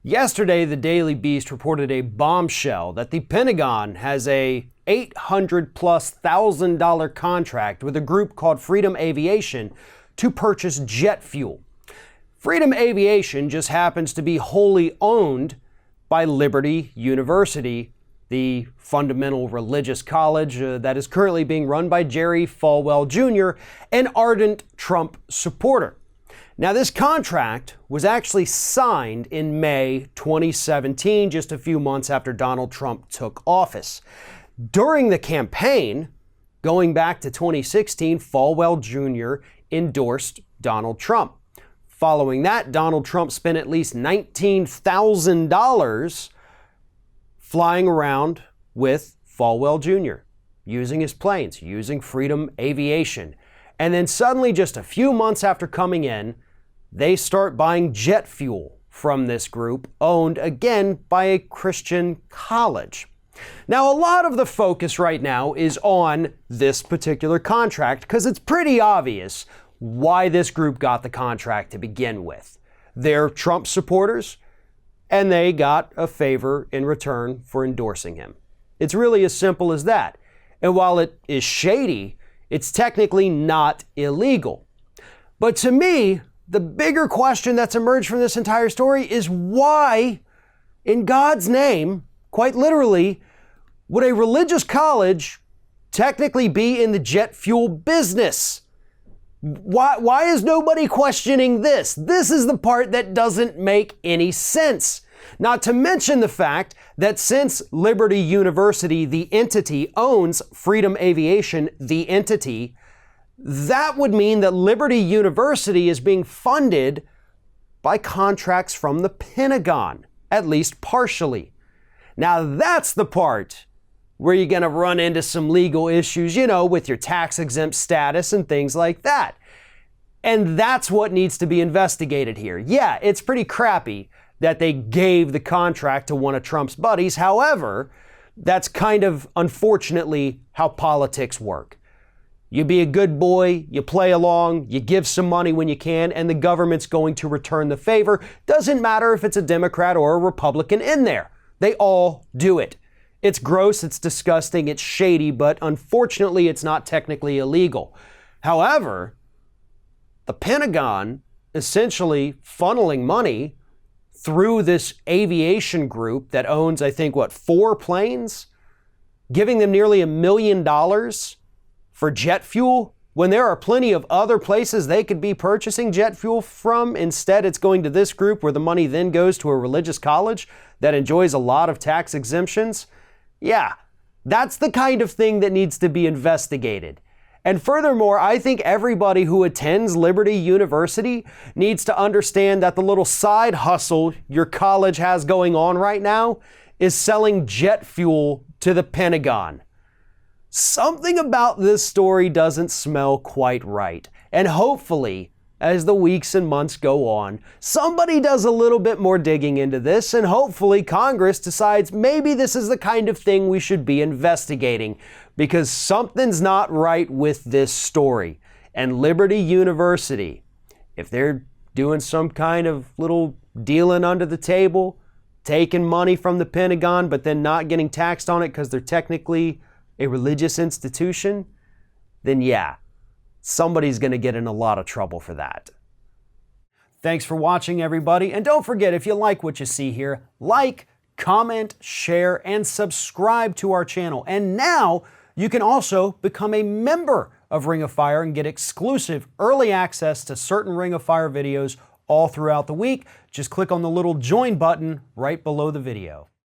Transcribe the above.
Yesterday, the Daily Beast reported a bombshell that the Pentagon has a $800,000+ contract with a group called Freedom Aviation to purchase jet fuel. Freedom Aviation just happens to be wholly owned by Liberty University, the fundamental religious college that is currently being run by Jerry Falwell Jr., an ardent Trump supporter. Now, this contract was actually signed in May 2017, just a few months after Donald Trump took office. During the campaign, going back to 2016, Falwell Jr. endorsed Donald Trump. Following that, Donald Trump spent at least $19,000 flying around with Falwell Jr., using his planes, using Freedom Aviation. And then suddenly, just a few months after coming in, they start buying jet fuel from this group, owned again by a Christian college. Now, a lot of the focus right now is on this particular contract because it's pretty obvious why this group got the contract to begin with. They're Trump supporters, and they got a favor in return for endorsing him. It's really as simple as that. And while it is shady, it's technically not illegal. But to me, the bigger question that's emerged from this entire story is why, in God's name, quite literally, would a religious college technically be in the jet fuel business? Why is nobody questioning this? This is the part that doesn't make any sense. Not to mention the fact that since Liberty University, the entity, owns Freedom Aviation, the entity, that would mean that Liberty University is being funded by contracts from the Pentagon, at least partially. Now that's the part where you're going to run into some legal issues, with your tax-exempt status and things like that. And that's what needs to be investigated here. Yeah, it's pretty crappy that they gave the contract to one of Trump's buddies. However, that's kind of unfortunately how politics work. You be a good boy, you play along, you give some money when you can, and the government's going to return the favor. Doesn't matter if it's a Democrat or a Republican in there. They all do it. It's gross, it's disgusting, it's shady, but unfortunately it's not technically illegal. However, the Pentagon essentially funneling money through this aviation group that owns, I think, 4 planes, giving them nearly $1 million for jet fuel, when there are plenty of other places they could be purchasing jet fuel from. Instead, it's going to this group where the money then goes to a religious college that enjoys a lot of tax exemptions. Yeah, that's the kind of thing that needs to be investigated. And furthermore, I think everybody who attends Liberty University needs to understand that the little side hustle your college has going on right now is selling jet fuel to the Pentagon. Something about this story doesn't smell quite right. And hopefully, as the weeks and months go on, somebody does a little bit more digging into this, and hopefully Congress decides maybe this is the kind of thing we should be investigating, because something's not right with this story. And Liberty University, if they're doing some kind of little dealing under the table, taking money from the Pentagon, but then not getting taxed on it because they're technically a religious institution, then yeah, somebody's going to get in a lot of trouble for that. Thanks for watching, everybody. And don't forget, if you like what you see here, like, comment, share, and subscribe to our channel. And now you can also become a member of Ring of Fire and get exclusive early access to certain Ring of Fire videos all throughout the week. Just click on the little join button right below the video.